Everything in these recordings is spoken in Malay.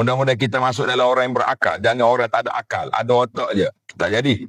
Mudah-mudahan kita masuk dalam orang yang berakal. Jangan orang tak ada akal, ada otak je. Tak jadi.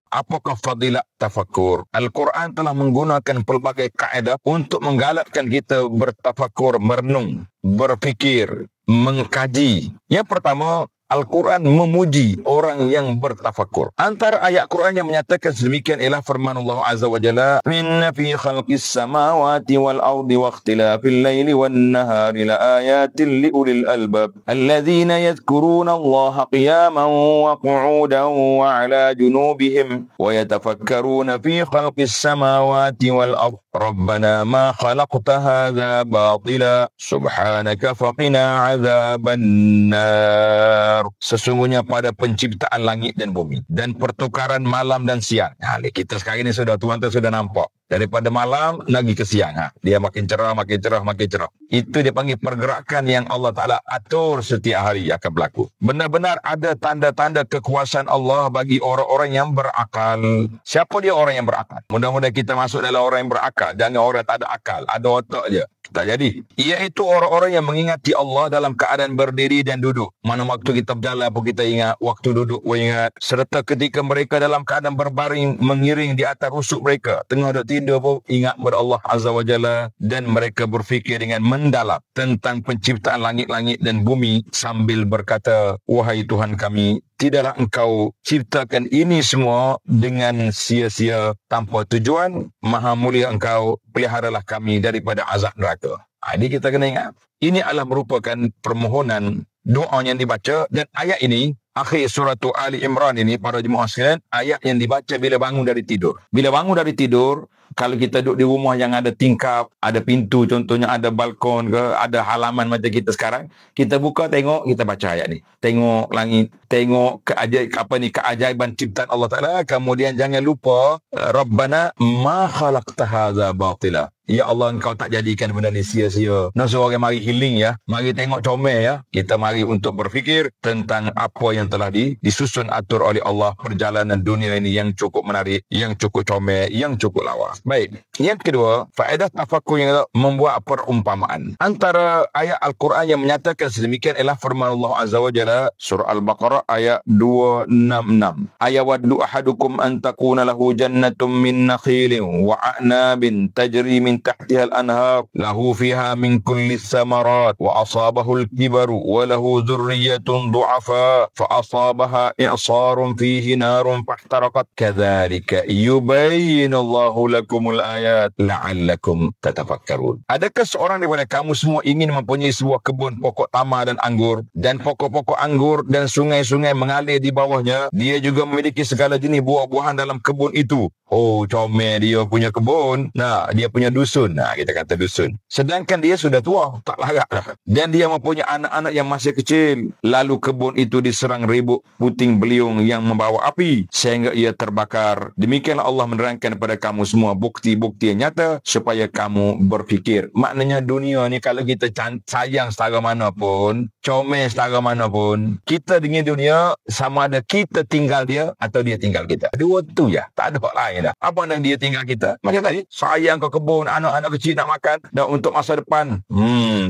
Apakah fadilat tafakur? Al-Quran telah menggunakan pelbagai kaedah untuk menggalakkan kita bertafakur, merenung, berfikir, mengkaji. Yang pertama, Al-Quran memuji orang yang bertafakur. Antara ayat Quran yang menyatakan sedemikian ialah firman Allah Azza wa Jalla, "Inna fi khalqis samawati wal ardi wa ikhtilafil laili wan nahari la ayatin li ulil albab alladzina yadhkuruna Allah qiyaman wa qu'udan wa 'ala junubihim wa yatafakkaruna fi khalqis samawati wal ardi Rabbana ma khalaqta hadza batila subhanaka faqina 'adzaban nar." Sesungguhnya pada penciptaan langit dan bumi dan pertukaran malam dan siang. Kita sekarang ini tuan sudah nampak. Daripada malam lagi ke siang. Dia makin cerah, makin cerah, makin cerah. Itu dia panggil pergerakan yang Allah Ta'ala atur setiap hari akan berlaku. Benar-benar ada tanda-tanda kekuasaan Allah bagi orang-orang yang berakal. Siapa dia orang yang berakal? Mudah-mudahan kita masuk dalam orang yang berakal. Jangan orang tak ada akal, ada otak je. Tak jadi. Iaitu orang-orang yang mengingati Allah dalam keadaan berdiri dan duduk. Mana waktu kita berjalan pun kita ingat, waktu duduk pun ingat. Serta ketika mereka dalam keadaan berbaring, mengiring di atas rusuk mereka. Tengah duduk tidur pun ingat kepada Allah Azza wa Jalla. Dan mereka berfikir dengan mendalam tentang penciptaan langit-langit dan bumi. Sambil berkata, wahai Tuhan kami, tidaklah engkau ciptakan ini semua dengan sia-sia tanpa tujuan. Maha mulia engkau, peliharalah kami daripada azab neraka. Jadi kita kena ingat, ini adalah merupakan permohonan doa yang dibaca. Dan ayat ini, akhir surah Ali Imran ini, para jemaah sekalian, ayat yang dibaca bila bangun dari tidur. Bila bangun dari tidur, kalau kita duduk di rumah yang ada tingkap, ada pintu, contohnya ada balkon ke, ada halaman macam kita sekarang, kita buka tengok, kita baca ayat ni. Tengok langit, tengok keajaiban ciptaan Allah Ta'ala. Kemudian jangan lupa, Rabbana ma khalaqta hadza batila. Ya Allah, engkau tak jadikan benda ni sia-sia. Nak suruh orang mari healing ya. Mari tengok comel ya. Kita mari untuk berfikir tentang apa yang telah disusun atur oleh Allah. Perjalanan dunia ini yang cukup menarik, yang cukup comel, yang cukup lawa. Baik. Yang kedua, faedah tafakur yang membuat perumpamaan. Antara ayat Al-Quran yang menyatakan sedemikian ialah firman Allah Azza wa Jalla, surah Al-Baqarah ayat 266. Ayawaddu ahadukum an takuna lahu jannatum min nakhilin wa a'nabin tajri min تحتها الأنهار له فيها من كل الثمرات وأصابه الكبر وله ذرية ضعفاء فأصابها إعصار فيه نار فاحترقت كذلك يبين الله لكم الآيات لعلكم تتفكرون. Adakah seorang daripada kamu semua ingin mempunyai sebuah kebun pokok tamar dan anggur, dan pokok-pokok anggur dan sungai-sungai mengalir di bawahnya? Dia juga memiliki segala jenis buah-buahan dalam kebun itu. Oh, comel dia punya kebun. Nah, dia punya dusun. Nah, kita kata dusun. Sedangkan dia sudah tua, tak larat dah. Dan dia mempunyai anak-anak yang masih kecil. Lalu kebun itu diserang ribut puting beliung yang membawa api sehingga ia terbakar. Demikianlah Allah menerangkan kepada kamu semua bukti-bukti yang nyata supaya kamu berfikir. Maknanya dunia ni kalau kita sayang setara mana pun, comel setara mana pun, kita dengan dunia sama ada kita tinggal dia atau dia tinggal kita. Dua tu je. Tak ada hak lain dah. Apa nak dia tinggal kita? Macam tadi, sayang ke kebun, anak-anak kecil nak makan, dan untuk masa depan,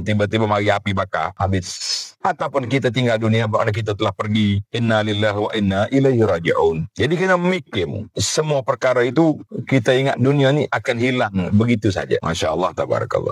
tiba-tiba mari api bakar, habis. Ataupun kita tinggal dunia, maknanya kita telah pergi. Inna lillahi wa inna ilaihi raji'un. Jadi kena memikir semua perkara itu. Kita ingat dunia ni akan hilang begitu saja. Masya Allah, tabarakallah.